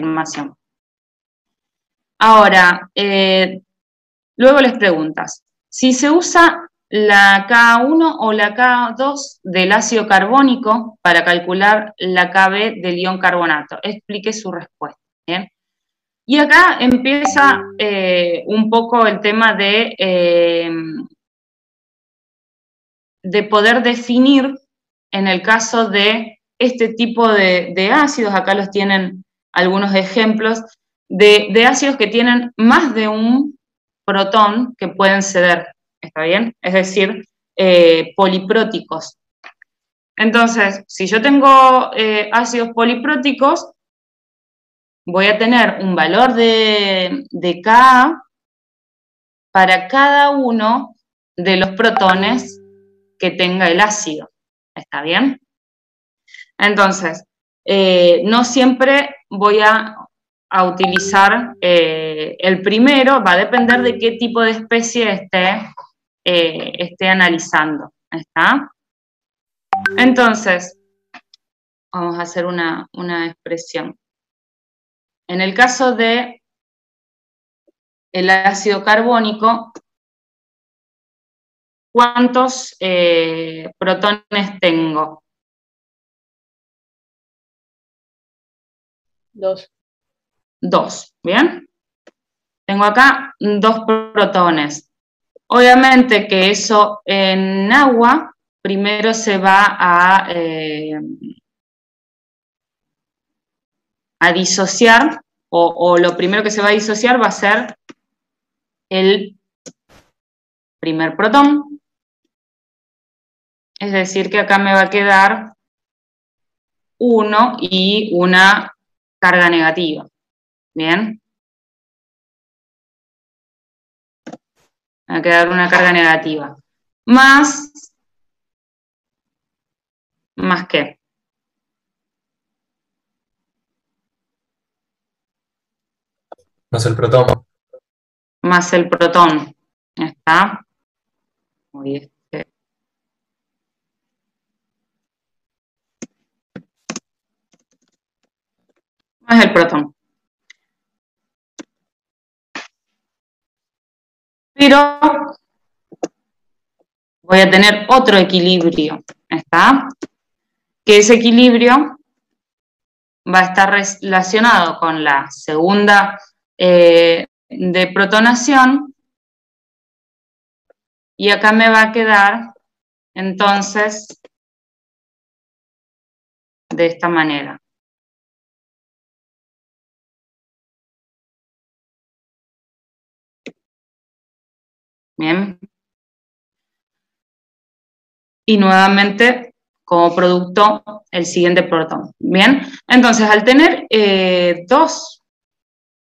afirmación. Ahora, luego les preguntas, si se usa la Ka1 o la Ka2 del ácido carbónico para calcular la Kb del ion carbonato, explique su respuesta. ¿Bien? Y acá empieza un poco el tema de poder definir, en el caso de este tipo de ácidos, acá los tienen algunos ejemplos, de ácidos que tienen más de un protón que pueden ceder, ¿está bien? Es decir, polipróticos. Entonces, si yo tengo ácidos polipróticos, voy a tener un valor de Ka para cada uno de los protones que tenga el ácido, ¿está bien? Entonces, no siempre voy a utilizar el primero, va a depender de qué tipo de especie esté analizando, ¿está? Entonces, vamos a hacer una expresión. En el caso de el ácido carbónico, ¿cuántos protones tengo? 2. 2, ¿bien? Tengo acá 2 protones. Obviamente que eso en agua primero se va a disociar, o lo primero que se va a disociar va a ser el primer protón. Es decir, que acá me va a quedar 1 y una carga negativa. ¿Bien? Va a quedar una carga negativa. ¿Más qué? Más el protón. Más el protón. ¿Está? Uy, más el protón. Pero voy a tener otro equilibrio, ¿está? Que ese equilibrio va a estar relacionado con la segunda de protonación, y acá me va a quedar, entonces, de esta manera. Bien. Y nuevamente, como producto, el siguiente protón. Bien. Entonces, al tener 2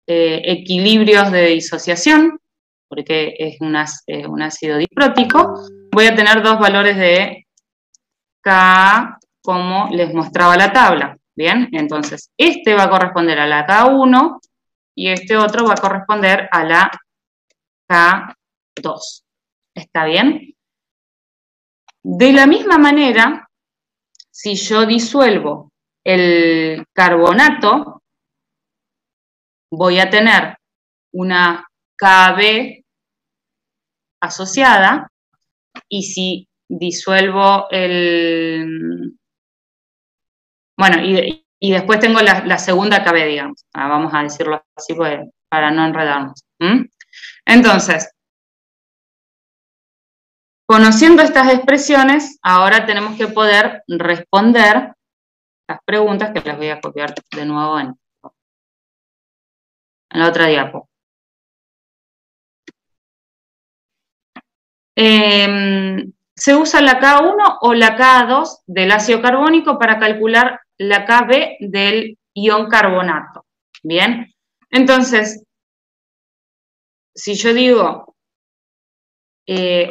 equilibrios de disociación, porque es un ácido diprótico, voy a tener 2 valores de Ka, como les mostraba la tabla. Bien, entonces este va a corresponder a la K1 y este otro va a corresponder a la K2. ¿Está bien? De la misma manera, si yo disuelvo el carbonato, voy a tener una Kb asociada, y si disuelvo el... Bueno, y después tengo la segunda Kb, digamos. Vamos a decirlo así para no enredarnos. Entonces, conociendo estas expresiones, ahora tenemos que poder responder las preguntas, que las voy a copiar de nuevo en la otra diapo. Se usa la K1 o la K2 del ácido carbónico para calcular la Kb del ion carbonato. Bien, entonces, si yo digo,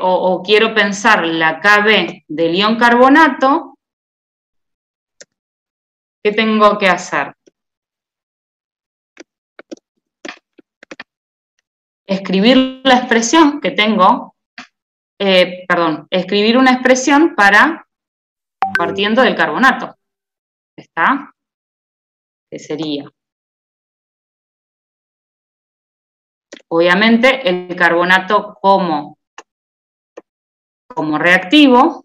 o quiero pensar la Kb del ion carbonato, ¿qué tengo que hacer? Escribir la expresión que tengo, escribir una expresión partiendo del carbonato. ¿Está? ¿Qué sería? obviamente el carbonato como reactivo,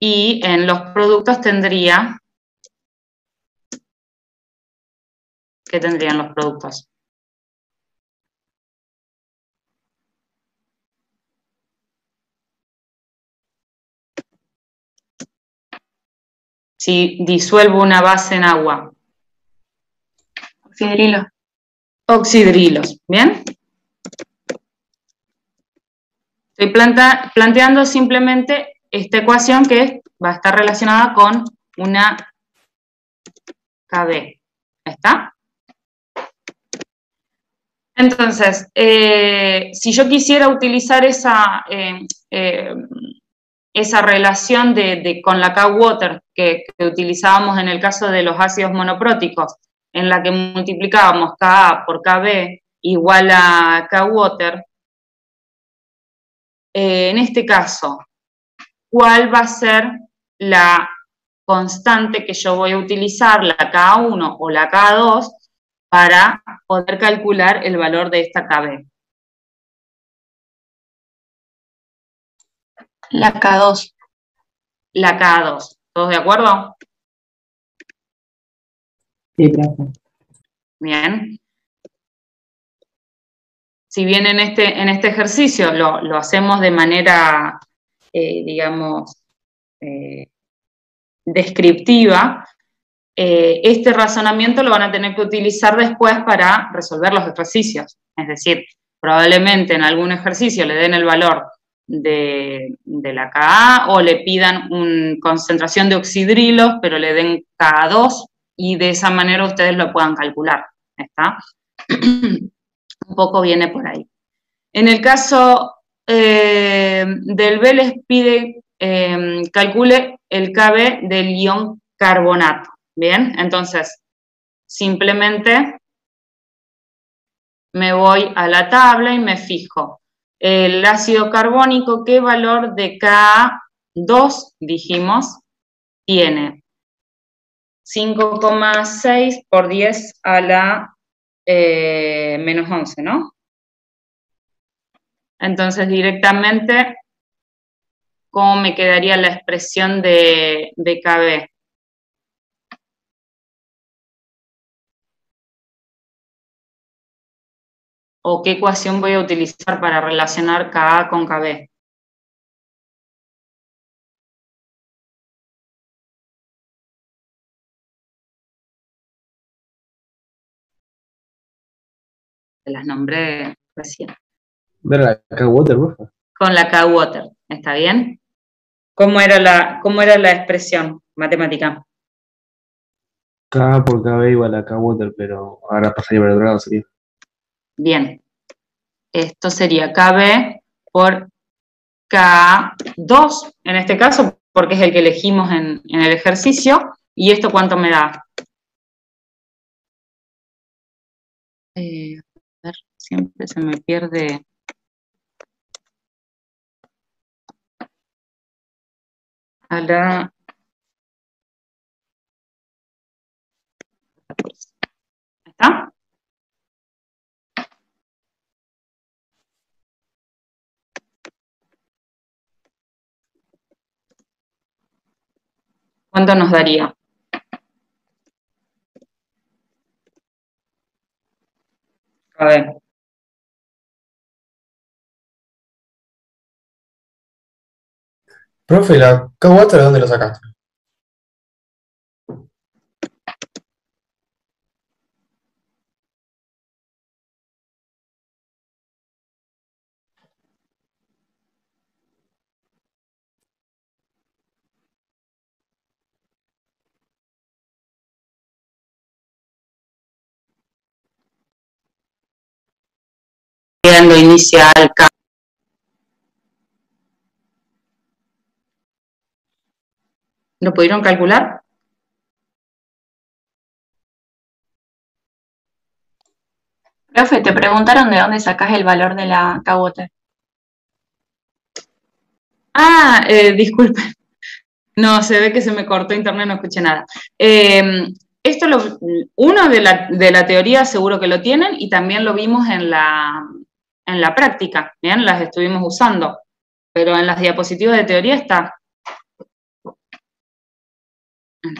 y en los productos tendría, ¿qué tendrían los productos? Si disuelvo una base en agua. Oxidrilos. Oxidrilos, ¿bien? Estoy planteando simplemente esta ecuación que va a estar relacionada con una KB. ¿Está? Entonces, si yo quisiera utilizar esa relación con la K-Water que utilizábamos en el caso de los ácidos monopróticos, en la que multiplicábamos Ka por Kb igual a K-Water, en este caso, ¿cuál va a ser la constante que yo voy a utilizar, la K1 o la K2, para poder calcular el valor de esta Kb? La K2. La K2. ¿Todos de acuerdo? Sí, profe. Bien. Si bien en este ejercicio lo hacemos de manera, digamos, descriptiva, este razonamiento lo van a tener que utilizar después para resolver los ejercicios. Es decir, probablemente en algún ejercicio le den el valor de la Ka o le pidan una concentración de oxidrilos, pero le den Ka2 y de esa manera ustedes lo puedan calcular. ¿Está? Un poco viene por ahí. En el caso del B les pide calcule el Kb del ion carbonato. Bien, entonces simplemente me voy a la tabla y me fijo. El ácido carbónico, ¿qué valor de Ka2 dijimos? Tiene 5,6 por 10 a la menos 11, ¿no? Entonces, directamente, ¿cómo me quedaría la expresión de Kb? ¿O qué ecuación voy a utilizar para relacionar Ka con Kb? Se las nombré recién. Ver la K-Water, profe. Con la K-Water, ¿está bien? ¿Cómo era la expresión matemática? K por KB igual a K-Water, pero ahora pasaría por el otro lado, sería. Bien. Esto sería Kb por K2, en este caso, porque es el que elegimos en el ejercicio. ¿Y esto cuánto me da? A ver, siempre se me pierde. A la... ¿Está? ¿Cuánto nos daría? A ver. Profe, ¿la K-Water de dónde lo sacaste? Lo inicial K. ¿Lo pudieron calcular? Profe, te preguntaron de dónde sacás el valor de la K-Water. Disculpen. No, se ve que se me cortó internet, no escuché nada. Uno de la teoría seguro que lo tienen y también lo vimos en la práctica, ¿bien? Las estuvimos usando, pero en las diapositivas de teoría está.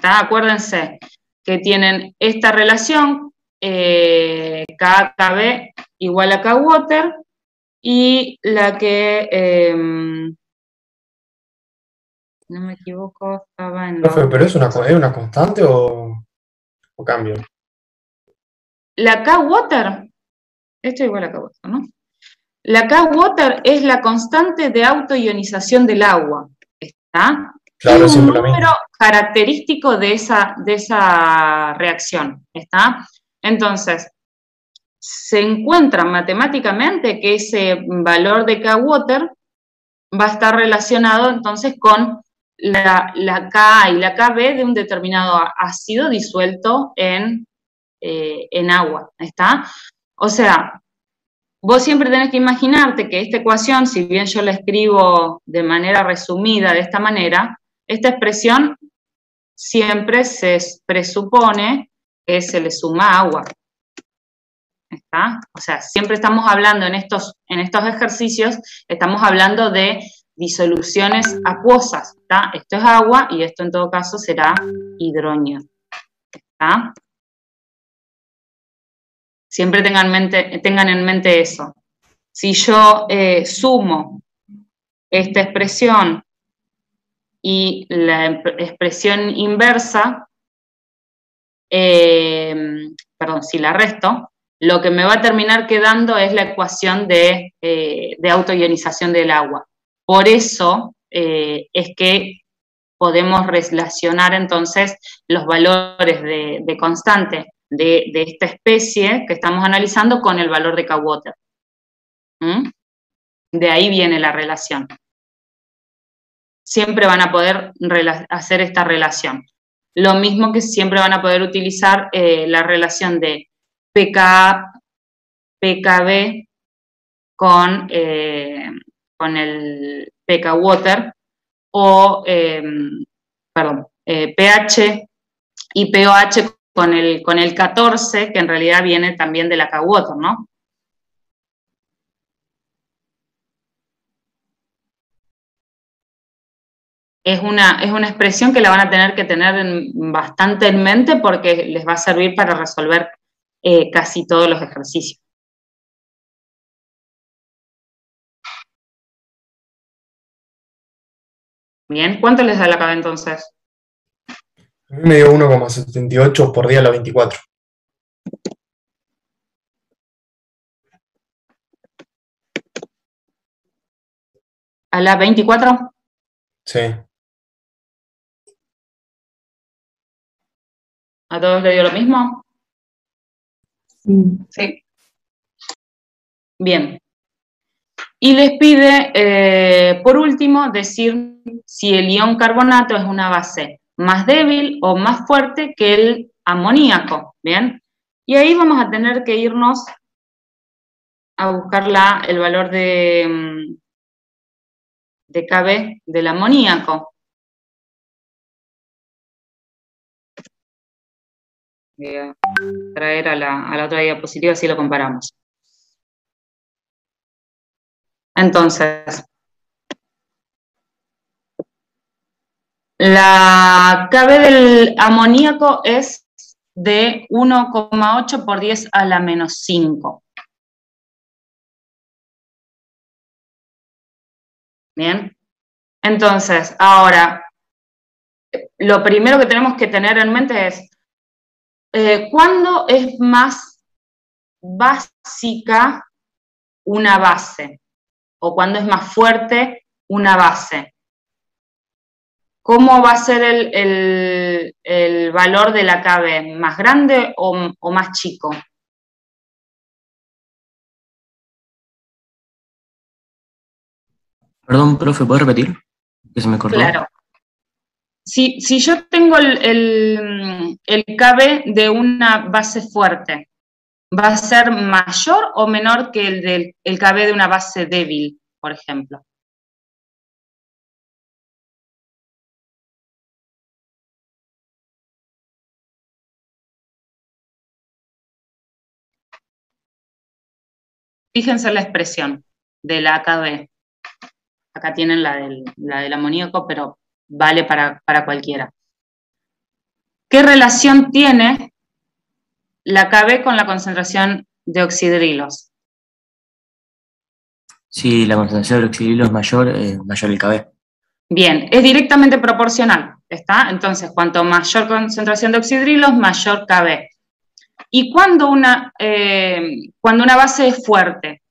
Acuérdense que tienen esta relación, KKB igual a Kwater, y la que, no me equivoco, estaba en... Profe, ¿pero es una constante o cambio? La Kwater, esto es igual a Kwater, ¿no? La Kwater es la constante de autoionización del agua, ¿está? Claro, Es un siempre lo número mismo. característico de esa reacción, ¿está? Entonces, se encuentra matemáticamente que ese valor de Kwater va a estar relacionado entonces con la Ka y la Kb de un determinado ácido disuelto en agua, ¿está? O sea, vos siempre tenés que imaginarte que esta ecuación, si bien yo la escribo de manera resumida de esta manera, esta expresión siempre se presupone que se le suma agua. ¿Está? O sea, siempre estamos hablando en estos ejercicios, estamos hablando de disoluciones acuosas. ¿Está? Esto es agua y esto en todo caso será hidrógeno. ¿Está? Siempre tengan en mente eso. Si yo sumo esta expresión y la expresión inversa, perdón, si la resto, lo que me va a terminar quedando es la ecuación de autoionización del agua. Por eso es que podemos relacionar entonces los valores de constante de esta especie que estamos analizando con el valor de Kwater. De ahí viene la relación. Siempre van a poder hacer esta relación. Lo mismo que siempre van a poder utilizar la relación de pKa, pKb con el pKwater o, perdón, pH y pOH con el 14, que en realidad viene también de la Kwater, ¿no? Es una expresión que la van a tener que tener bastante en mente porque les va a servir para resolver casi todos los ejercicios. Bien, ¿cuánto les da la KB entonces? A mí me dio 1,78 por día a la 24. ¿A la 24? Sí. ¿A todos les dio lo mismo? Sí. Bien. Y les pide, por último, decir si el ion carbonato es una base más débil o más fuerte que el amoníaco, ¿bien? Y ahí vamos a tener que irnos a buscar el valor de KB del amoníaco. Voy a traer a la otra diapositiva así lo comparamos. Entonces, la KB del amoníaco es de 1,8 por 10 a la menos 5. Bien. Entonces, ahora, lo primero que tenemos que tener en mente es, ¿cuándo es más básica una base? ¿O cuándo es más fuerte una base? ¿Cómo va a ser el valor de la KB? ¿Más grande o más chico? Perdón, profe, ¿puedo repetir? Que se me cortó. Claro. Si yo tengo el KB de una base fuerte, ¿va a ser mayor o menor que el KB de una base débil, por ejemplo? Fíjense la expresión de la AKB. Acá tienen la del amoníaco, pero vale para cualquiera. ¿Qué relación tiene la KB con la concentración de oxidrilos? Si la concentración del oxidrilo es mayor, mayor el KB. Bien, es directamente proporcional, ¿está? Entonces, cuanto mayor concentración de oxidrilos, mayor KB. Y cuando una base es fuerte,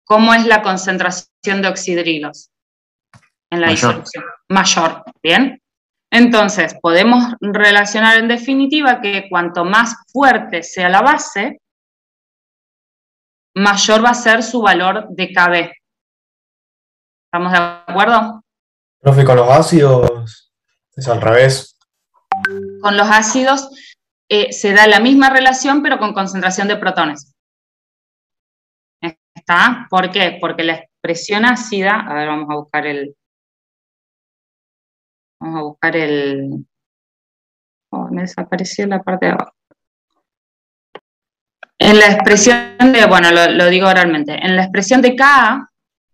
¿cómo es la concentración de oxidrilos en la disolución? Mayor, ¿bien? Entonces, podemos relacionar en definitiva que cuanto más fuerte sea la base, mayor va a ser su valor de KB. ¿Estamos de acuerdo? Profe, con los ácidos es al revés. Con los ácidos se da la misma relación, pero con concentración de protones. ¿Está? ¿Por qué? Porque la expresión ácida, a ver, vamos a buscar oh, me desapareció la parte de abajo. En la expresión de, bueno, lo digo oralmente, en la expresión de Ka,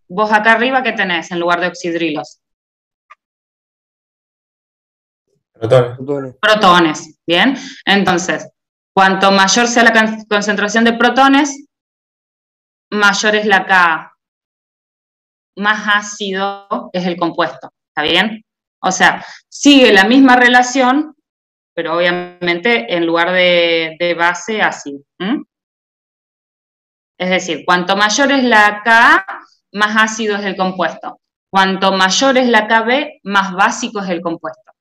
vos acá arriba, ¿qué tenés en lugar de oxidrilos? Protones. Protones, ¿bien? Entonces, cuanto mayor sea la concentración de protones, mayor es la Ka, más ácido es el compuesto, ¿está bien? O sea, sigue la misma relación, pero obviamente en lugar de base, ácido. Es decir, cuanto mayor es la Ka, más ácido es el compuesto. Cuanto mayor es la KB, más básico es el compuesto.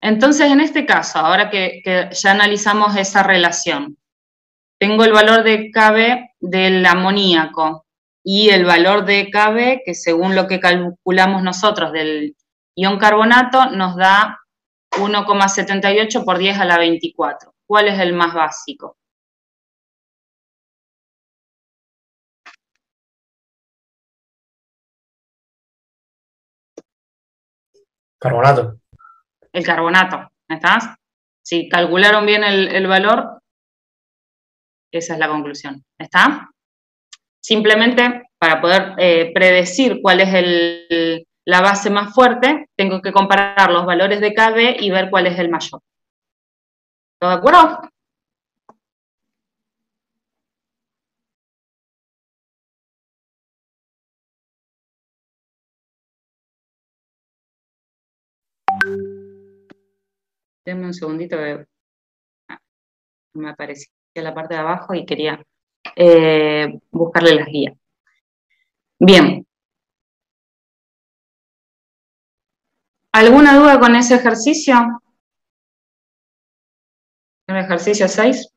Entonces, en este caso, ahora que ya analizamos esa relación, tengo el valor de KB del amoníaco y el valor de KB, que según lo que calculamos nosotros del ion carbonato, nos da 1,78 por 10 a la 24. ¿Cuál es el más básico? Carbonato. El carbonato, ¿estás? Si calcularon bien el valor, esa es la conclusión, ¿está? Simplemente, para poder predecir cuál es la base más fuerte, tengo que comparar los valores de KB y ver cuál es el mayor. ¿Todo de acuerdo? Denme un segundito que me apareció la parte de abajo y quería buscarle las guías. Bien. ¿Alguna duda con ese ejercicio? ¿El ejercicio 6?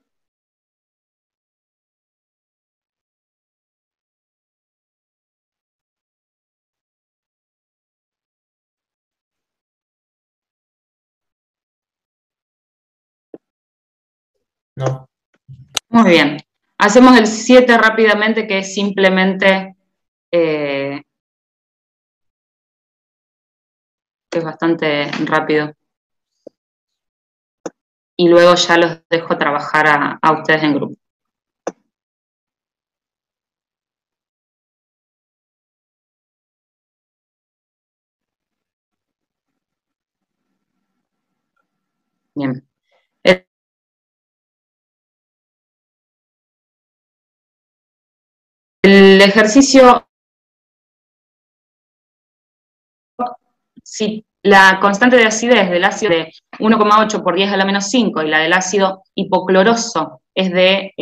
No. Muy bien. Hacemos el 7 rápidamente, que es simplemente, que es bastante rápido. Y luego ya los dejo trabajar a ustedes en grupo. Bien. El ejercicio, si la constante de acidez del ácido de 1,8 por 10 a la menos 5 y la del ácido hipocloroso es de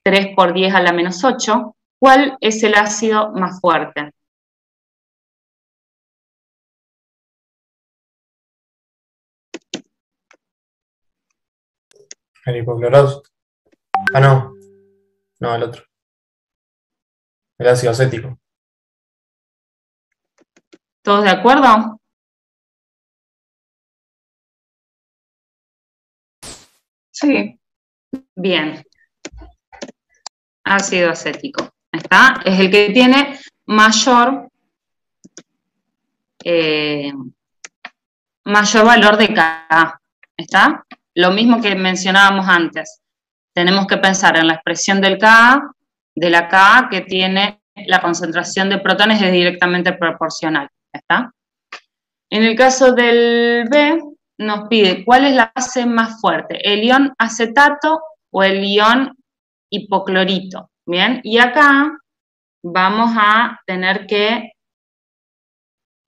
3 por 10 a la menos 8, ¿cuál es el ácido más fuerte? El hipocloroso. Ah, no. No, el otro. El ácido acético. ¿Todos de acuerdo? Sí. Bien. Ácido acético. ¿Está? Es el que tiene mayor valor de Ka. ¿Está? lo mismo que mencionábamos antes. Tenemos que pensar en la expresión del Ka, de la Ka que tiene la concentración de protones es directamente proporcional. ¿Está? En el caso del B, nos pide cuál es la base más fuerte, el ion acetato o el ion hipoclorito. Bien, y acá vamos a tener que,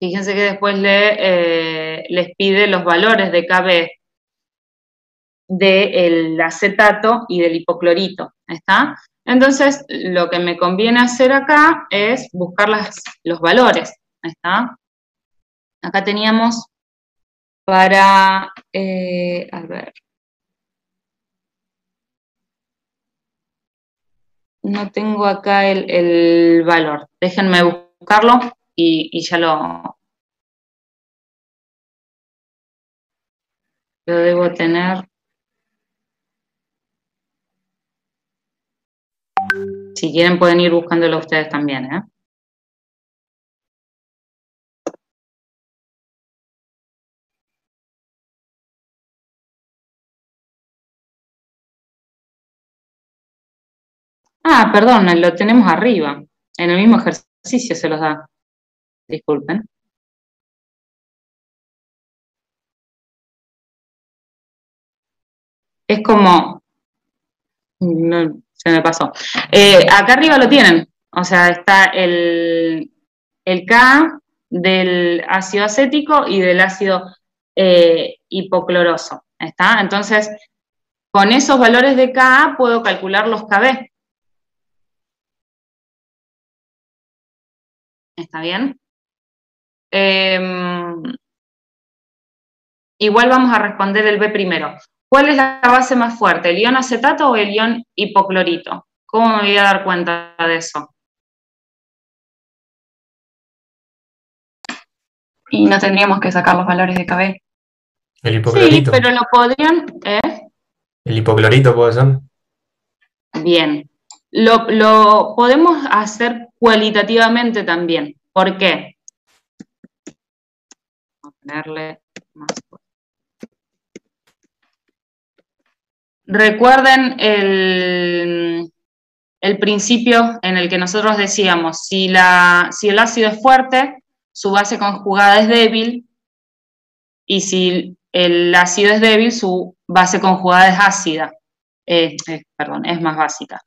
fíjense que después les pide los valores de KB del acetato y del hipoclorito, ¿está? Entonces, lo que me conviene hacer acá es buscar los valores, ¿está? Acá teníamos para, a ver, no tengo acá el valor, déjenme buscarlo y ya lo debo tener. Si quieren pueden ir buscándolo ustedes también, ¿eh? Ah, perdón, lo tenemos arriba. En el mismo ejercicio se los da. Disculpen. Es como... No, se me pasó. Acá arriba lo tienen. O sea, está el K del ácido acético y del ácido hipocloroso. ¿Está? Entonces, con esos valores de Ka puedo calcular los KB. ¿Está bien? Igual vamos a responder el B primero. ¿Cuál es la base más fuerte, el ion acetato o el ion hipoclorito? ¿Cómo me voy a dar cuenta de eso? Y no tendríamos que sacar los valores de KB. El Sí, hipoclorito. pero lo podrían... El hipoclorito puede ser. Bien. Lo podemos hacer cualitativamente también. ¿Por qué? Vamos a ponerle más fuerte. Recuerden el principio en el que nosotros decíamos, si el ácido es fuerte, su base conjugada es débil, y si el ácido es débil, su base conjugada es ácida, perdón, es más básica.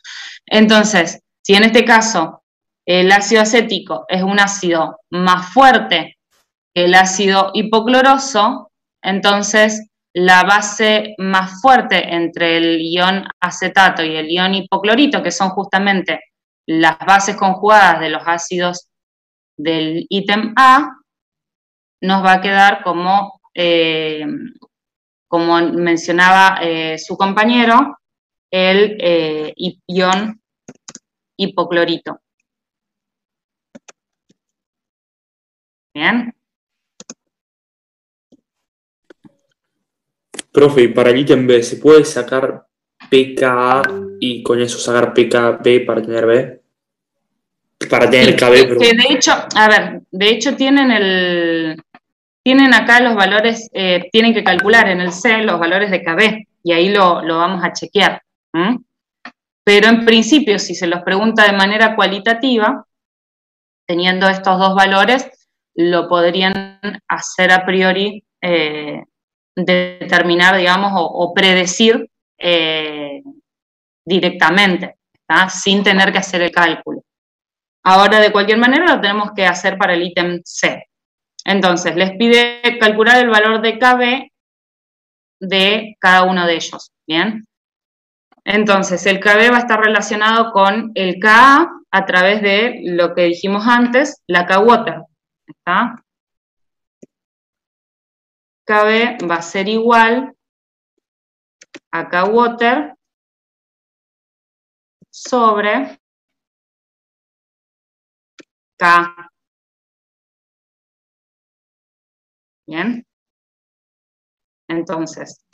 Entonces, si en este caso el ácido acético es un ácido más fuerte que el ácido hipocloroso, entonces la base más fuerte entre el ion acetato y el ion hipoclorito, que son justamente las bases conjugadas de los ácidos del ítem A, nos va a quedar como mencionaba su compañero, el ion hipoclorito. Bien. Profe, y para el ítem B, ¿se puede sacar pKa y con eso sacar pKb para tener B? Para tener Sí, KB, perdón. de hecho, a ver, de hecho tienen acá los valores, tienen que calcular en el C los valores de KB, y ahí lo vamos a chequear. Pero en principio, si se los pregunta de manera cualitativa, teniendo estos dos valores, lo podrían hacer a priori, determinar, digamos, o predecir directamente, ¿tá? Sin tener que hacer el cálculo. Ahora, de cualquier manera, lo tenemos que hacer para el ítem C. Entonces, les pide calcular el valor de KB de cada uno de ellos, ¿bien? Entonces, el KB va a estar relacionado con el Ka a través de lo que dijimos antes, la K-Water, ¿está? KB va a ser igual a K-Water sobre K. ¿Bien? Entonces,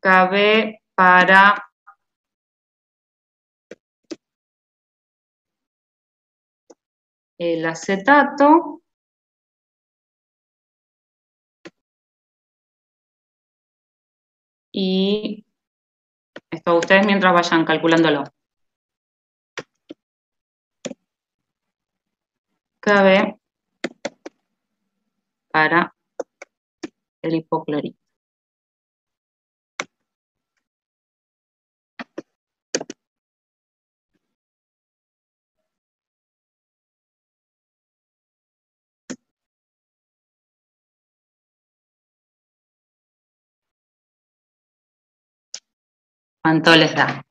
KB para el acetato y esto ustedes mientras vayan calculándolo. KB para el hipoclorito. ¿Cuánto les da?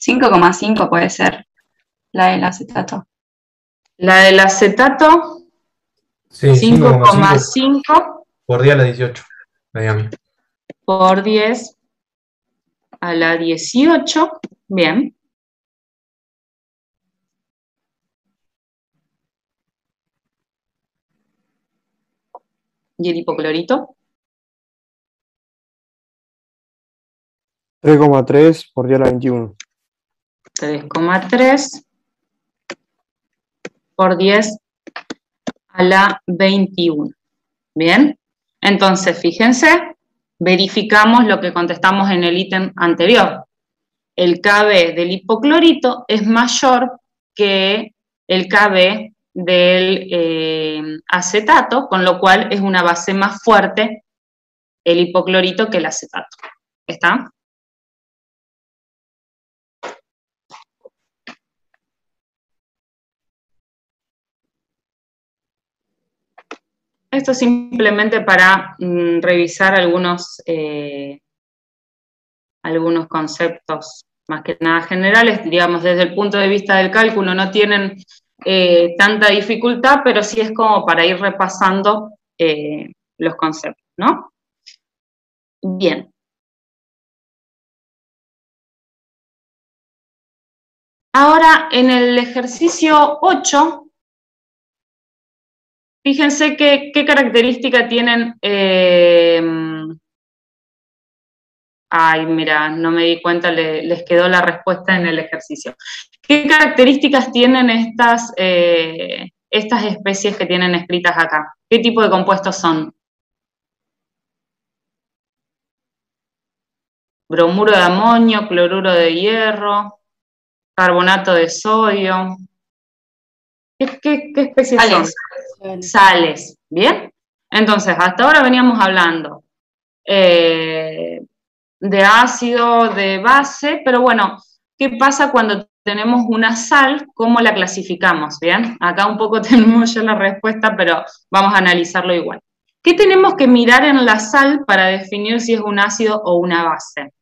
$5,5 puede ser la del acetato. La del acetato, Sí, 5,5 5,5 por día a la 18. La de AMI. por 10 a la 18. Bien. ¿Y el hipoclorito? 3,3 por día a la 21. 3,3 por 10 a la 21. Bien. Entonces, fíjense, verificamos lo que contestamos en el ítem anterior. El KB del hipoclorito es mayor que el KB del acetato, con lo cual es una base más fuerte el hipoclorito que el acetato. ¿Está? Esto es simplemente para revisar algunos conceptos más que nada generales, digamos, desde el punto de vista del cálculo no tienen tanta dificultad, pero sí es como para ir repasando los conceptos, ¿no? Bien. Ahora, en el ejercicio 8, fíjense qué característica tienen. Ay, mira, no me di cuenta, les quedó la respuesta en el ejercicio. ¿Qué características tienen estas especies que tienen escritas acá? ¿Qué tipo de compuestos son? Bromuro de amonio, cloruro de hierro, carbonato de sodio. ¿Qué especies son? Sales, ¿bien? Entonces, hasta ahora veníamos hablando de ácido, de base, pero bueno, ¿qué pasa cuando tenemos una sal? ¿Cómo la clasificamos? ¿Bien? Acá un poco tenemos ya la respuesta, pero vamos a analizarlo igual. ¿Qué tenemos que mirar en la sal para definir si es un ácido o una base?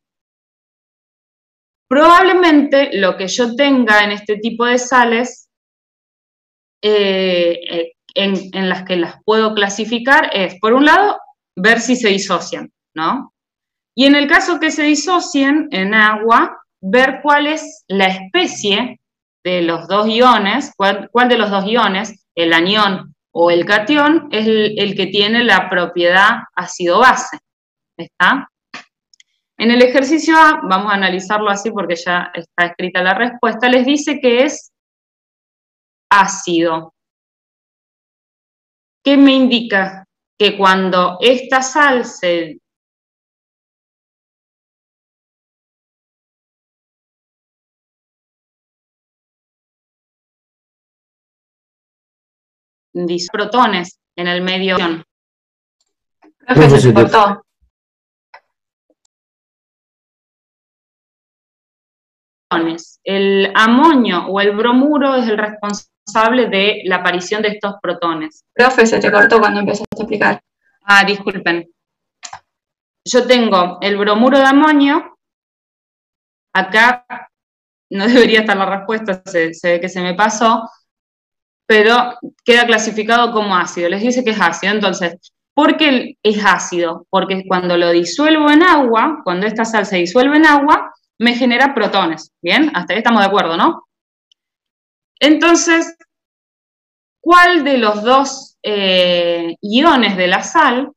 Probablemente lo que yo tenga en este tipo de sales, en las que las puedo clasificar, es, por un lado, ver si se disocian, ¿no? Y en el caso que se disocien en agua, ver cuál es la especie de los dos iones, cuál de los dos iones, el anión o el catión, es el que tiene la propiedad ácido-base. ¿Está? En el ejercicio A, vamos a analizarlo así porque ya está escrita la respuesta, les dice que es ácido. ¿Qué me indica? Que cuando esta sal se protones en el medio. Profe, se cortó. El amonio o el bromuro es el responsable de la aparición de estos protones. Profe, se te cortó cuando empezaste a explicar. Ah, disculpen. Yo tengo el bromuro de amonio. Acá no debería estar la respuesta, se ve que se me pasó, pero queda clasificado como ácido. Les dice que es ácido. Entonces, ¿por qué es ácido? Porque cuando lo disuelvo en agua, cuando esta sal se disuelve en agua, me genera protones. ¿Bien? Hasta ahí estamos de acuerdo, ¿no? Entonces, ¿cuál de los dos iones de la sal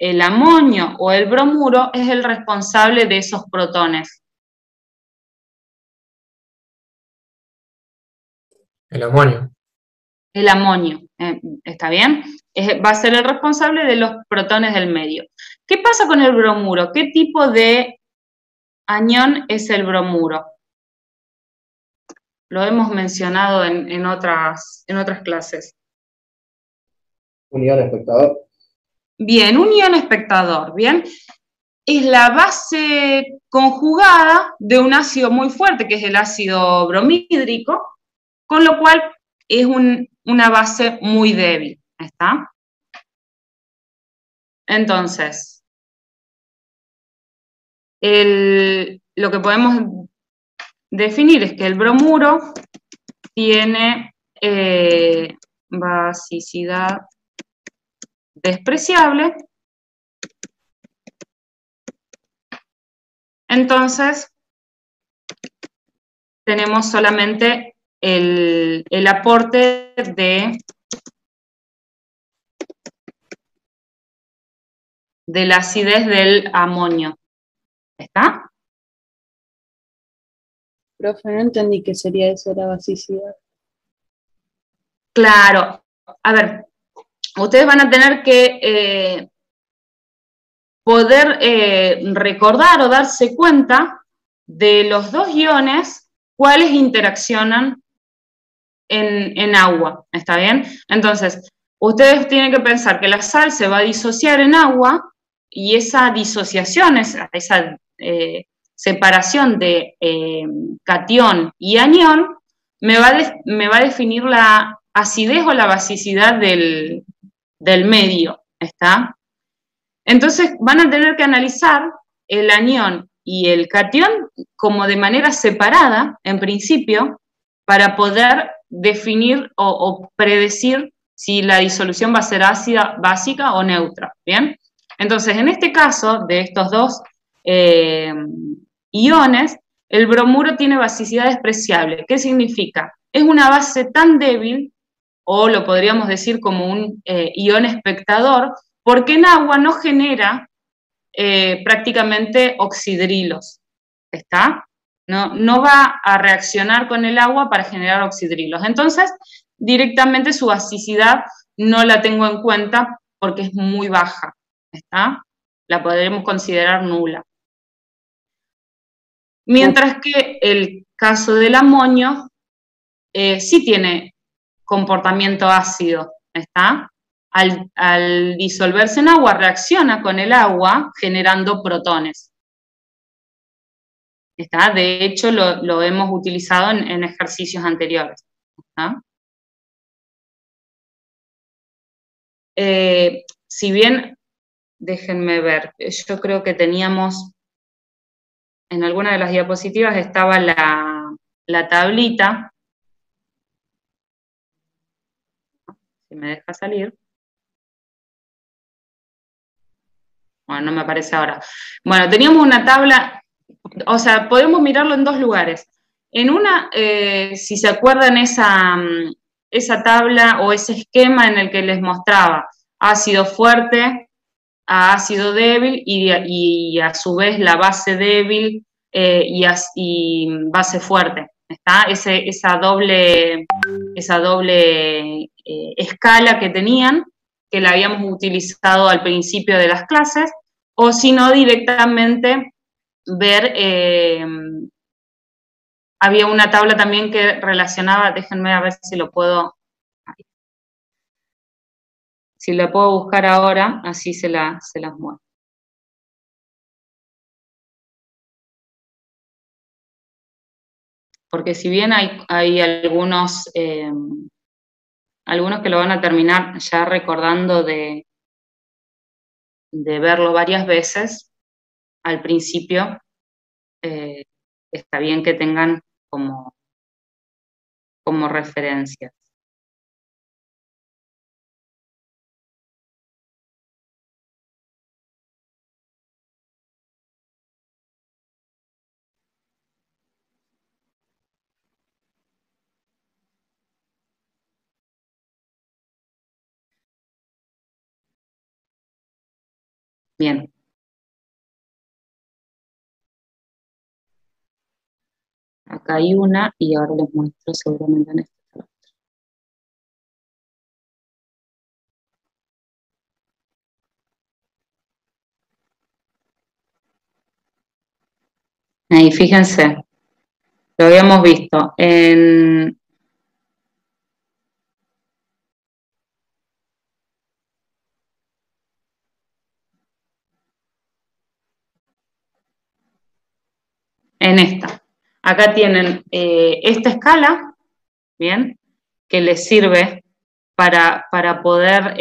el amonio o el bromuro es el responsable de esos protones. El amonio. El amonio, ¿está bien? Va a ser el responsable de los protones del medio. ¿Qué pasa con el bromuro? ¿Qué tipo de anión es el bromuro? Lo hemos mencionado en otras clases. Un ion espectador. Bien, un ion espectador, ¿bien? Es la base conjugada de un ácido muy fuerte, que es el ácido bromídrico, con lo cual es una base muy débil, ¿está? Entonces, lo que podemos definir es que el bromuro tiene basicidad despreciable. Entonces, tenemos solamente el aporte de la acidez del amonio. ¿Está? Profe, no entendí qué sería eso, la basicidad. Claro. A ver, ustedes van a tener que poder recordar o darse cuenta de los dos iones, cuáles interaccionan en agua, ¿está bien? Entonces, ustedes tienen que pensar que la sal se va a disociar en agua y esa disociación, esa separación de catión y anión me va a definir la acidez o la basicidad del medio, ¿está? Entonces van a tener que analizar el anión y el catión como de manera separada, en principio, para poder definir o predecir si la disolución va a ser ácida, básica o neutra, ¿bien? Entonces, en este caso, de estos dos iones, el bromuro tiene basicidad despreciable. ¿Qué significa? Es una base tan débil, o lo podríamos decir como un ion espectador, porque en agua no genera prácticamente oxidrilos, ¿está? No va a reaccionar con el agua para generar oxidrilos. Entonces, directamente su basicidad no la tengo en cuenta porque es muy baja, ¿está? La podremos considerar nula. Mientras que el caso del amonio sí tiene comportamiento ácido, ¿está? Al disolverse en agua, reacciona con el agua generando protones. ¿Está? De hecho, lo hemos utilizado en ejercicios anteriores. ¿Está? Si bien, déjenme ver, yo creo que teníamos, en alguna de las diapositivas estaba la tablita, si me deja salir. Bueno, no me aparece ahora. Bueno, teníamos una tabla, o sea, podemos mirarlo en dos lugares. En una, si se acuerdan esa tabla o ese esquema en el que les mostraba ácido fuerte a ácido débil y a su vez la base débil y base fuerte. ¿Está? Esa doble escala que tenían, que la habíamos utilizado al principio de las clases, o si no directamente ver, había una tabla también que relacionaba, déjenme a ver si lo puedo, si la puedo buscar ahora, así se las muestro. Porque si bien hay algunos que lo van a terminar ya recordando de verlo varias veces, al principio está bien que tengan como referencia. Bien. Acá hay una y ahora les muestro seguramente en esta. Ahí, fíjense, lo habíamos visto en esta. Acá tienen esta escala, ¿bien? Que les sirve para poder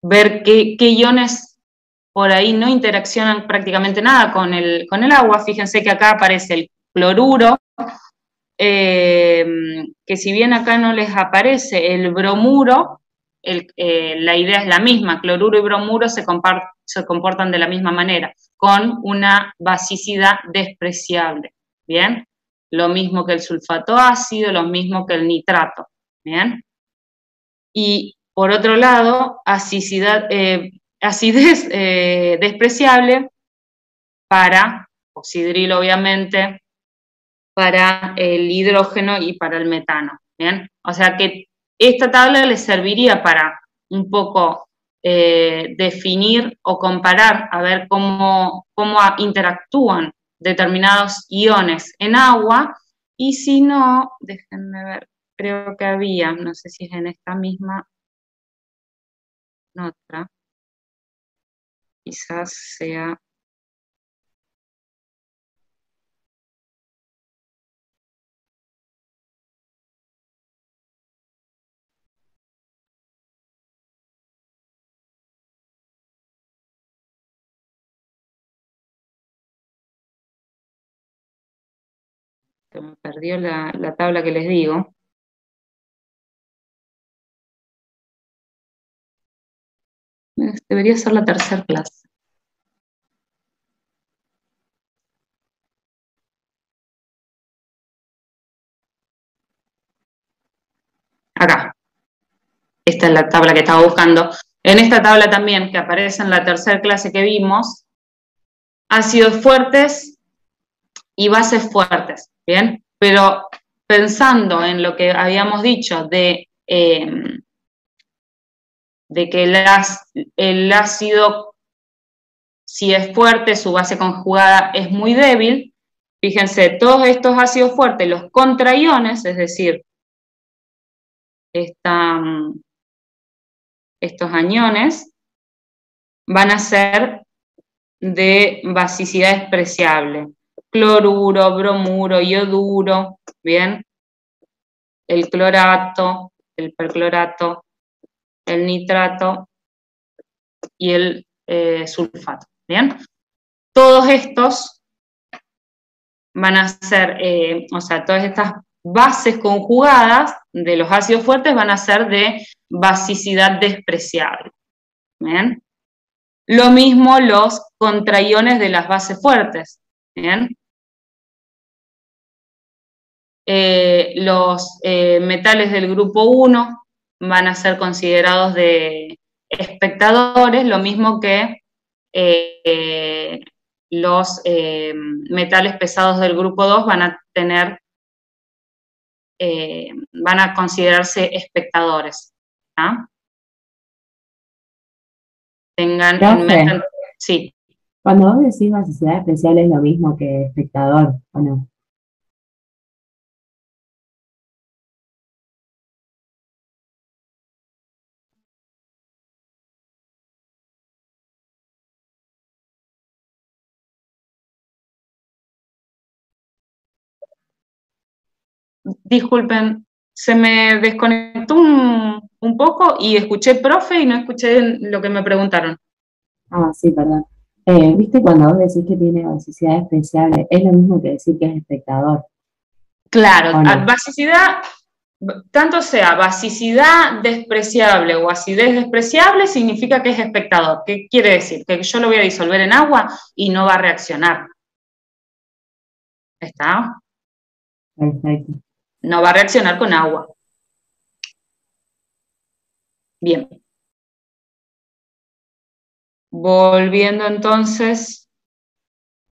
ver qué iones por ahí no interaccionan prácticamente nada con el agua. Fíjense que acá aparece el cloruro, que si bien acá no les aparece el bromuro, la idea es la misma, cloruro y bromuro se comportan de la misma manera, con una basicidad despreciable, ¿bien? Lo mismo que el sulfato ácido, lo mismo que el nitrato, ¿bien? Y por otro lado, acidez despreciable para oxidrilo, obviamente, para el hidrógeno y para el metano, ¿bien? O sea que esta tabla les serviría para un poco definir o comparar, a ver cómo interactúan determinados iones en agua, y si no, déjenme ver, creo que había, no sé si es en esta misma, en otra, quizás sea... Se me perdió la tabla que les digo. Debería ser la tercera clase. Acá. Esta es la tabla que estaba buscando. En esta tabla también, que aparece en la tercera clase que vimos, ácidos fuertes y bases fuertes, ¿bien? Pero pensando en lo que habíamos dicho de que el ácido, si es fuerte, su base conjugada es muy débil, fíjense, todos estos ácidos fuertes, los contraiones, es decir, estos aniones, van a ser de basicidad despreciable. Cloruro, bromuro, ioduro, ¿bien? El clorato, el perclorato, el nitrato y el sulfato, ¿bien? Todos estos van a ser, o sea, todas estas bases conjugadas de los ácidos fuertes van a ser de basicidad despreciable, ¿bien? Lo mismo los contraiones de las bases fuertes, ¿bien? Los metales del grupo 1 van a ser considerados de espectadores, lo mismo que los metales pesados del grupo 2 van a tener, van a considerarse espectadores. ¿Ah? Tengan en mente, sí. Cuando vos decís basicidad especial es lo mismo que espectador, ¿o no? Disculpen, se me desconectó un poco y escuché profe y no escuché lo que me preguntaron. Ah, sí, perdón. ¿Viste cuando vos decís que tiene basicidad despreciable? Es lo mismo que decir que es espectador. Claro, ¿O no? basicidad, tanto sea basicidad despreciable o acidez despreciable, significa que es espectador. ¿Qué quiere decir? Que yo lo voy a disolver en agua y no va a reaccionar. ¿Está? Perfecto. No va a reaccionar con agua. Bien. volviendo entonces,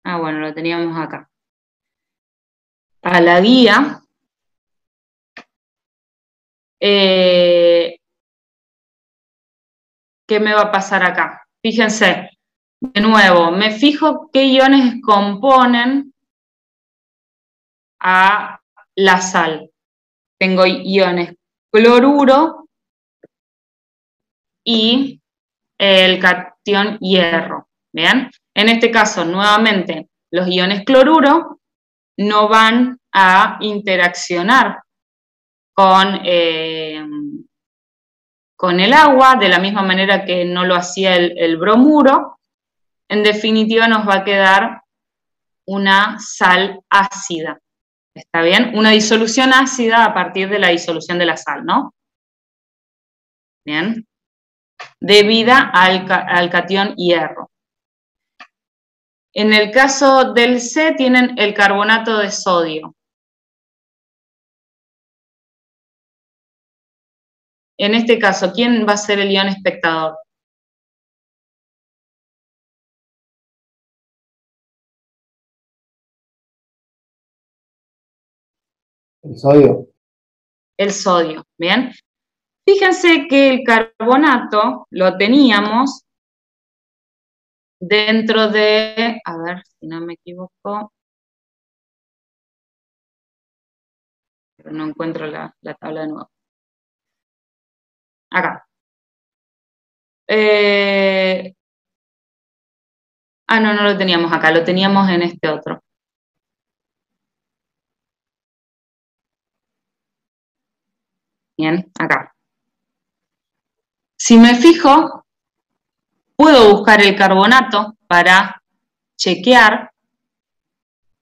bueno, lo teníamos acá, a la guía. ¿Qué me va a pasar acá? Fíjense, de nuevo, me fijo qué iones componen a la sal. Tengo iones cloruro y el catión hierro. ¿Bien? En este caso, nuevamente, los iones cloruro no van a interaccionar con el agua, de la misma manera que no lo hacía el bromuro. En definitiva, nos va a quedar una sal ácida. ¿Está bien? Una disolución ácida a partir de la disolución de la sal, ¿no? Bien. Debida al catión hierro. En el caso del C tienen el carbonato de sodio. En este caso, ¿quién va a ser el ion espectador? El sodio. El sodio, ¿bien? Fíjense que el carbonato lo teníamos dentro de, a ver si no me equivoco, pero no encuentro la tabla de nuevo. Acá. No lo teníamos acá, lo teníamos en este otro. Bien, acá. Si me fijo, puedo buscar el carbonato para chequear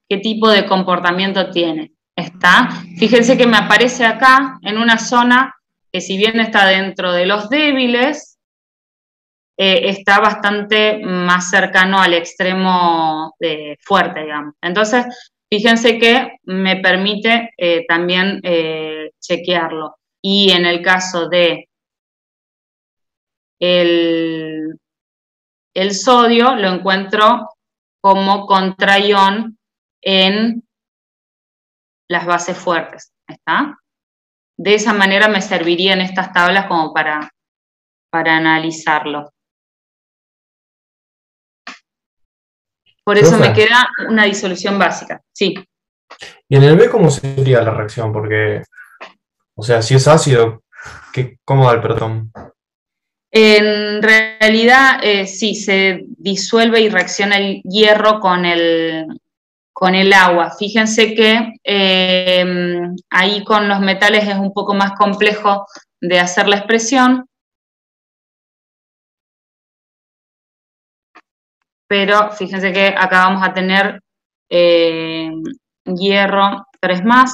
qué tipo de comportamiento tiene. ¿Está? Fíjense que me aparece acá en una zona que, si bien está dentro de los débiles, está bastante más cercano al extremo fuerte, digamos. Entonces, fíjense que me permite también chequearlo. Y en el caso de el sodio, lo encuentro como contraión en las bases fuertes, ¿está? De esa manera me servirían estas tablas como para analizarlo. Por eso me queda una disolución básica, sí. ¿Y en el B cómo sería la reacción? Porque, o sea, si es ácido, ¿cómo da el protón? En realidad, sí, se disuelve y reacciona el hierro con el agua. Fíjense que ahí con los metales es un poco más complejo de hacer la expresión, pero fíjense que acá vamos a tener hierro 3+,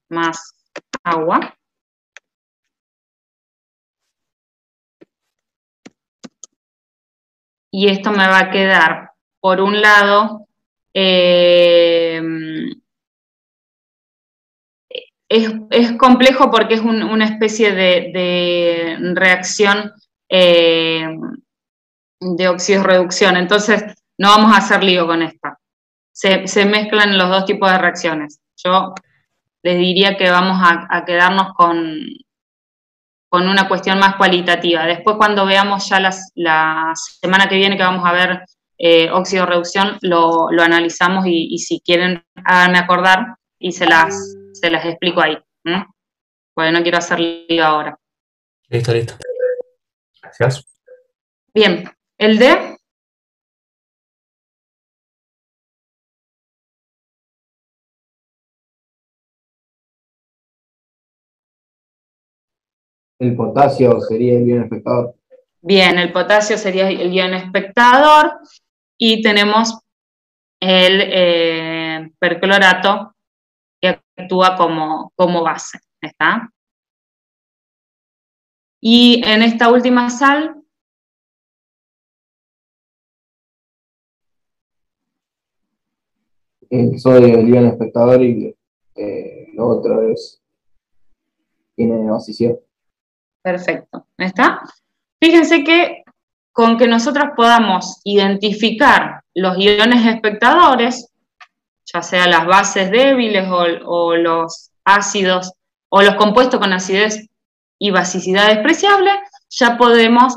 más agua. Y esto me va a quedar, por un lado, es complejo porque es una especie de reacción de oxidorreducción, entonces no vamos a hacer lío con esta. Se mezclan los dos tipos de reacciones. Yo les diría que vamos a quedarnos con una cuestión más cualitativa. Después, cuando veamos ya la semana que viene que vamos a ver oxidorreducción, lo analizamos y si quieren, háganme acordar y se las explico ahí. Porque no quiero hacer lío ahora. Listo, listo. Gracias. Bien, el D. El potasio sería el ion espectador. Bien, el potasio sería el ion espectador y tenemos el perclorato que actúa como base, ¿está? Y en esta última sal, El sodio, el ion espectador, y lo otro es tiene vacío. Perfecto. ¿Está? Fíjense que con que nosotros podamos identificar los iones espectadores, ya sea las bases débiles o los ácidos o los compuestos con acidez y basicidad despreciable, ya podemos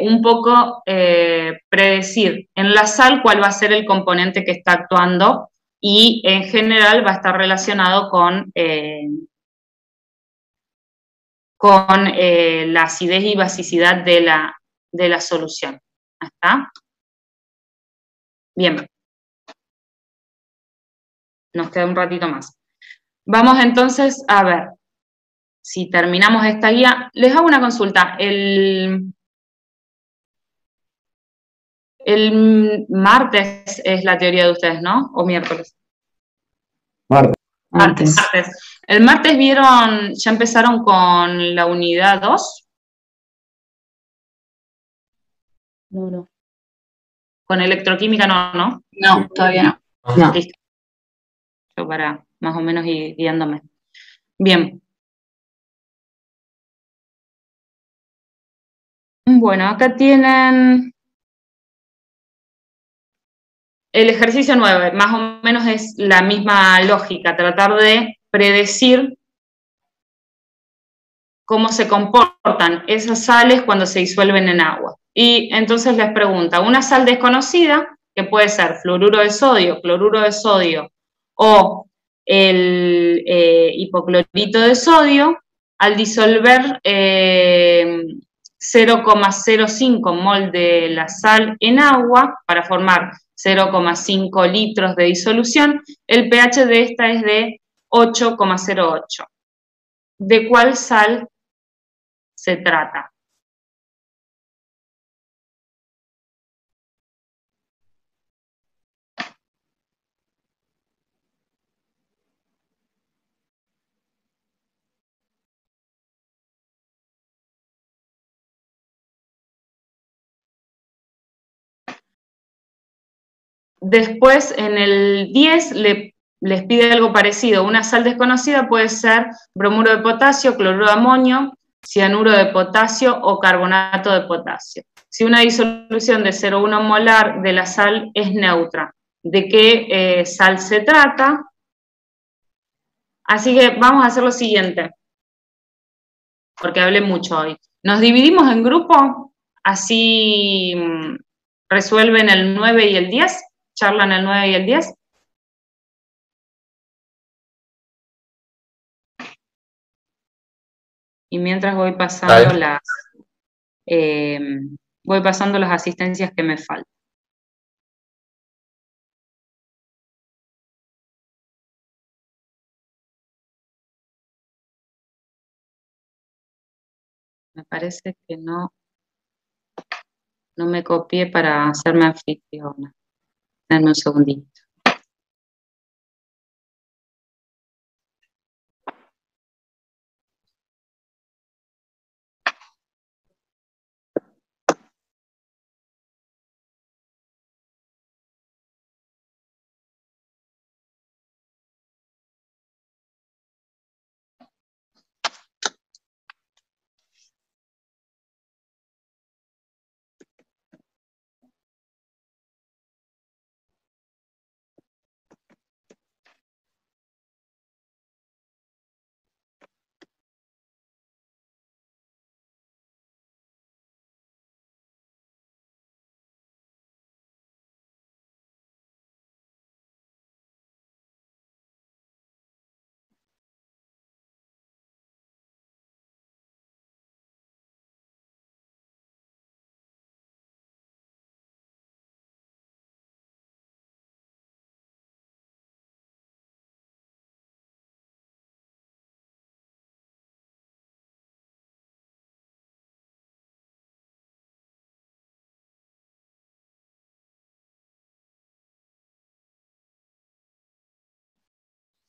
un poco predecir en la sal cuál va a ser el componente que está actuando y en general va a estar relacionado con la acidez y basicidad de la solución. ¿Está? Bien. Nos queda un ratito más. Vamos entonces a ver si terminamos esta guía. Les hago una consulta. El martes es la teoría de ustedes, ¿no? ¿O miércoles? Martes. Antes. Martes. ¿El martes vieron, ya empezaron con la unidad 2? No. Con electroquímica no. No, todavía no. No. Listo. Yo para más o menos ir guiándome. Bien. Bueno, acá tienen el ejercicio 9, más o menos es la misma lógica, tratar de predecir cómo se comportan esas sales cuando se disuelven en agua. Y entonces les pregunta, una sal desconocida, que puede ser fluoruro de sodio, cloruro de sodio o el hipoclorito de sodio, al disolver 0,05 mol de la sal en agua para formar 0,5 litros de disolución, el pH de esta es de 8,08. ¿De cuál sal se trata? Después, en el 10, les pide algo parecido. Una sal desconocida puede ser bromuro de potasio, cloruro de amonio, cianuro de potasio o carbonato de potasio. Si una disolución de 0,1 molar de la sal es neutra, ¿de qué sal se trata? Así que vamos a hacer lo siguiente, porque hablé mucho hoy. Nos dividimos en grupos, así resuelven el 9 y el 10, charlan el 9 y el 10. Y mientras voy pasando las asistencias que me faltan. Me parece que no me copié para hacerme anfitriona. Denme un segundito.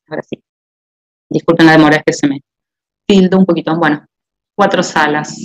Ahora sí. Disculpen la demora, es que se me tildó un poquito. Bueno, 4 salas.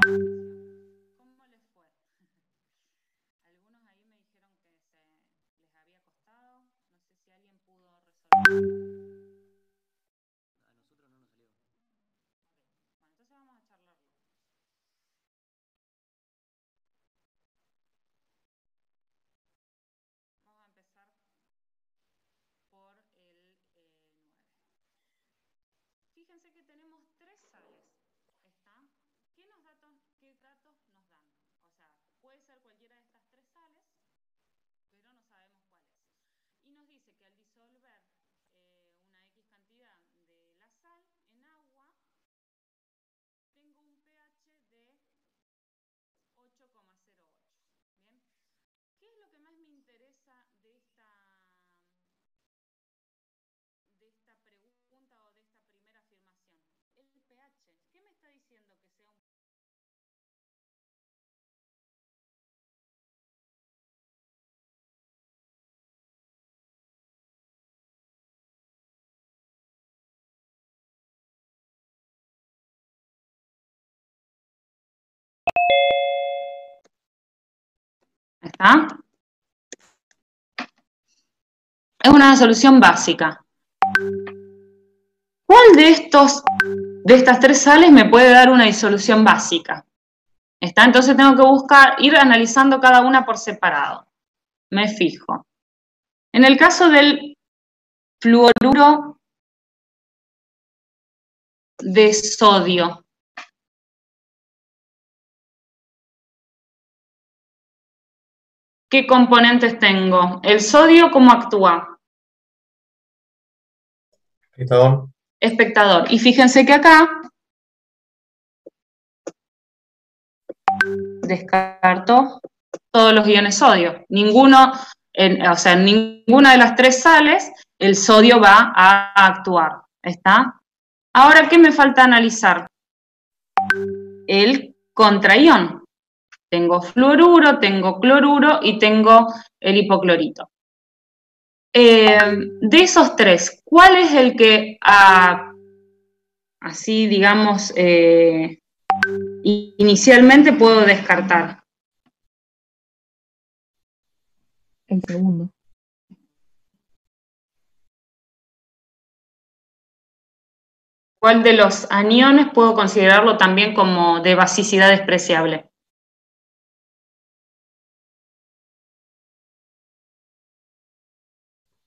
¿Cómo les fue? Algunos ahí me dijeron que les había costado. No sé si alguien pudo resolver. A nosotros no nos salió. Bueno, entonces vamos a charlarlo. Vamos a empezar por el 9. Fíjense que tenemos 3 sales. ¿Está? ¿Qué datos nos dan? O sea, puede ser cualquiera de estas 3 sales, pero no sabemos cuál es. Y nos dice que al disolver una X cantidad de la sal en agua, tengo un pH de 8,08. ¿Bien? ¿Qué es lo que más me interesa de esta pregunta o de esta primera afirmación? El pH. ¿Qué me está diciendo que sea un ¿Está? Es una solución básica. ¿Cuál de estas 3 sales me puede dar una disolución básica? ¿Está? Entonces tengo que ir analizando cada una por separado. Me fijo. En el caso del fluoruro de sodio, ¿qué componentes tengo? ¿El sodio cómo actúa? Espectador. Espectador. Y fíjense que acá descarto todos los iones sodio. Ninguna de las 3 sales el sodio va a actuar. ¿Está? Ahora, ¿qué me falta analizar? El contraión. Tengo fluoruro, tengo cloruro y tengo el hipoclorito. De esos 3, ¿cuál es el que, así digamos, inicialmente puedo descartar? El segundo. ¿Cuál de los aniones puedo considerarlo también como de basicidad despreciable?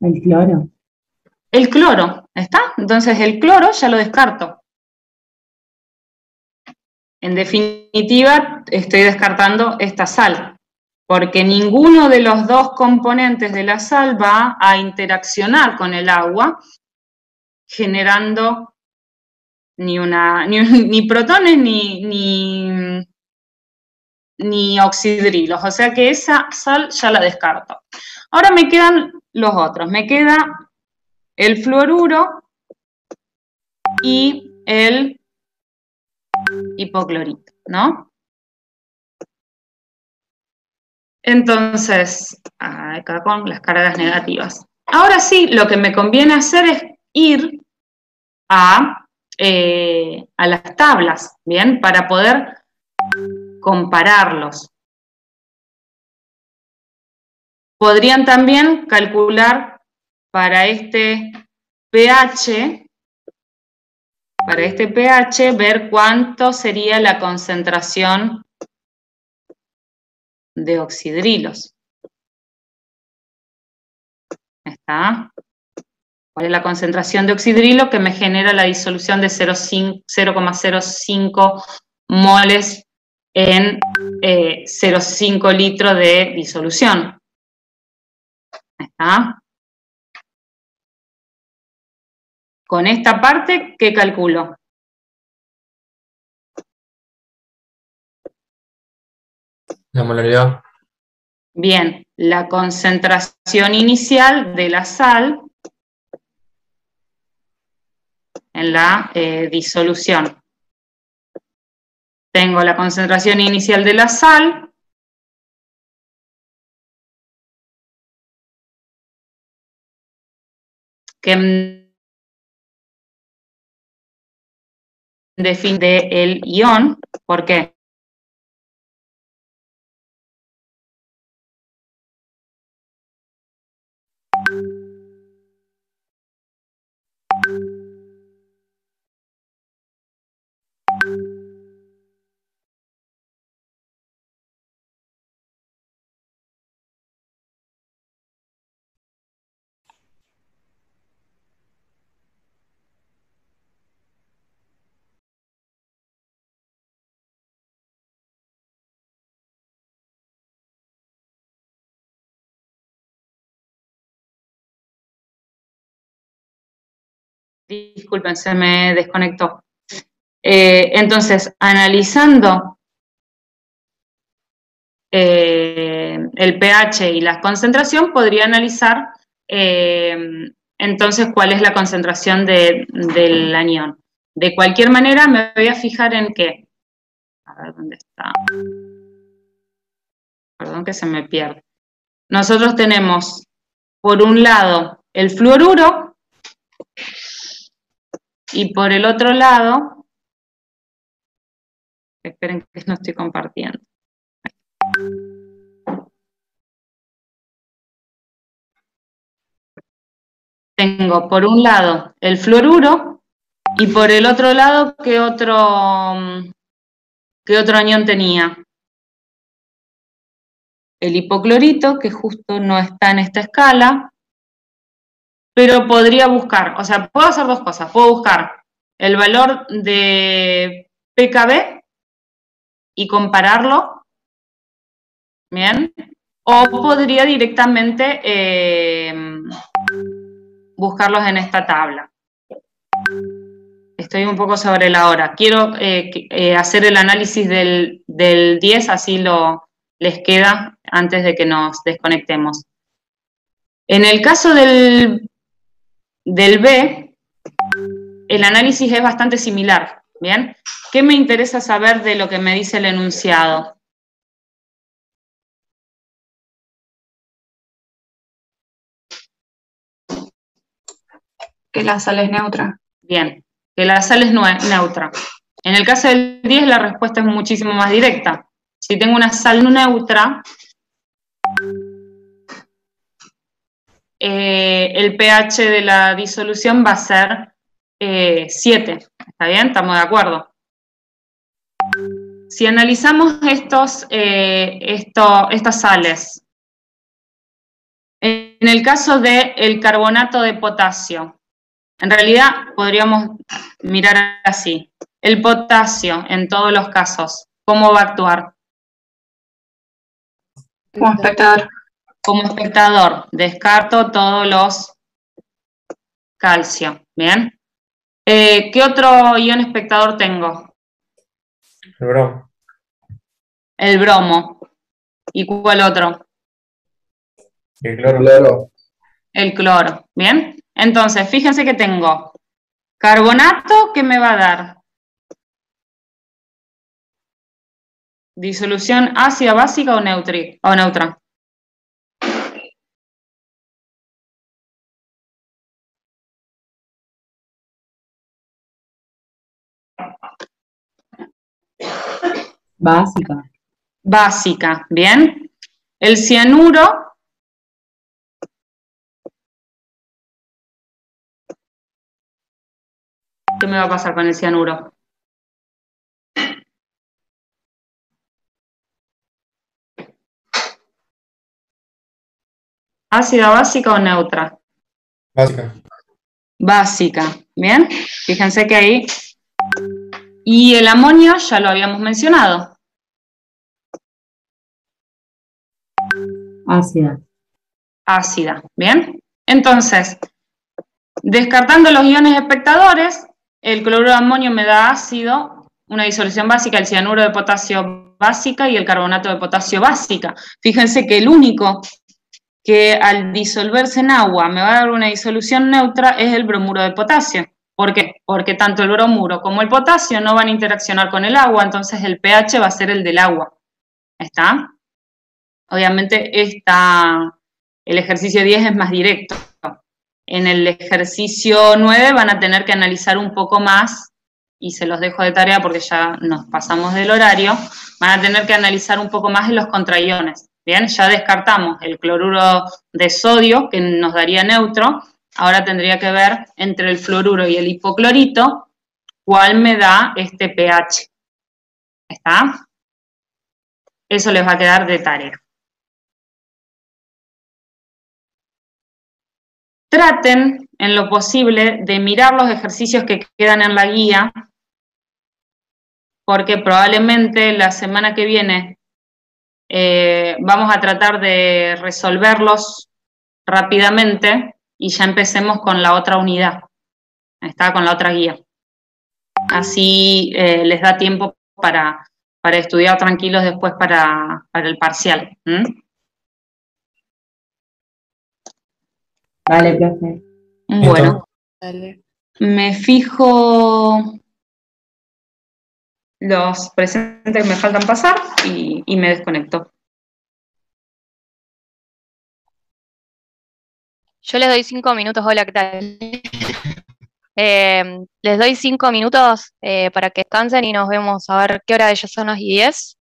El cloro. El cloro, ¿está? Entonces el cloro ya lo descarto. En definitiva, estoy descartando esta sal, porque ninguno de los 2 componentes de la sal va a interaccionar con el agua, generando ni protones ni oxidrilos. O sea que esa sal ya la descarto. Ahora me quedan los otros. Me queda el fluoruro y el hipoclorito, ¿no? Entonces, acá con las cargas negativas. Ahora sí, lo que me conviene hacer es ir a las tablas, ¿bien? Para poder compararlos. Podrían también calcular para este pH, ver cuánto sería la concentración de oxidrilos. ¿Está? ¿Cuál es la concentración de oxidrilo que me genera la disolución de 0,05 moles en 0,5 litros de disolución? ¿Está? Con esta parte, ¿qué calculo? La molaridad. Bien, la concentración inicial de la sal en la disolución. Tengo la concentración inicial de la sal, que define el ion. ¿Por qué? Disculpen, se me desconectó. Entonces, analizando el pH y la concentración, podría analizar entonces cuál es la concentración del anión. De cualquier manera, me voy a fijar en que, a ver dónde está, perdón que se me pierde. Nosotros tenemos, por un lado, el fluoruro, y por el otro lado, esperen que no estoy compartiendo. Tengo por un lado el fluoruro y por el otro lado, ¿qué otro anión tenía? El hipoclorito, que justo no está en esta escala, pero podría buscar, o sea, puedo hacer dos cosas. Puedo buscar el valor de pKb y compararlo, ¿bien? O podría directamente buscarlos en esta tabla. Estoy un poco sobre la hora. Quiero hacer el análisis del 10, así les queda antes de que nos desconectemos. En el caso del B, el análisis es bastante similar, ¿bien? ¿Qué me interesa saber de lo que me dice el enunciado? Que la sal es neutra. Bien, que la sal es neutra. En el caso del 10, la respuesta es muchísimo más directa. Si tengo una sal neutra, el pH de la disolución va a ser 7. ¿Está bien? ¿Estamos de acuerdo? Si analizamos estas sales, en el caso del carbonato de potasio, en realidad podríamos mirar así. El potasio, en todos los casos, ¿cómo va a actuar? Como espectador. Como espectador, descarto todos los calcio, ¿bien? ¿Qué otro ion espectador tengo? El bromo. El bromo. ¿Y cuál otro? El cloro. El cloro, ¿bien? Entonces, fíjense que tengo carbonato, ¿qué me va a dar? ¿Disolución ácida, básica o neutra? Básica. Básica, ¿bien? El cianuro, ¿qué me va a pasar con el cianuro? ¿Ácida, básica o neutra? Básica. Básica, ¿bien? Fíjense que ahí... Y el amonio ya lo habíamos mencionado. Ácida. Ácida, ¿bien? Entonces, descartando los iones espectadores, el cloruro de amonio me da ácido, una disolución básica, el cianuro de potasio básica y el carbonato de potasio básica. Fíjense que el único que al disolverse en agua me va a dar una disolución neutra es el bromuro de potasio. ¿Por qué? Porque tanto el bromuro como el potasio no van a interaccionar con el agua, entonces el pH va a ser el del agua. ¿Está? Obviamente el ejercicio 10 es más directo. En el ejercicio 9 van a tener que analizar un poco más, y se los dejo de tarea porque ya nos pasamos del horario, van a tener que analizar un poco más de los contraiones. Bien, ya descartamos el cloruro de sodio, que nos daría neutro, Ahora tendría que ver entre el fluoruro y el hipoclorito cuál me da este pH. ¿Está? Eso les va a quedar de tarea. Traten, en lo posible, de mirar los ejercicios que quedan en la guía, porque probablemente la semana que viene vamos a tratar de resolverlos rápidamente y ya empecemos con la otra unidad. Está con la otra guía. Así les da tiempo para estudiar tranquilos después para el parcial. Vale, profe. Bueno, Dale. me fijo los presentes que me faltan pasar y me desconecto. Yo les doy 5 minutos. Hola, ¿qué tal? Les doy 5 minutos para que descansen y nos vemos a ver qué hora de ellos son las 10.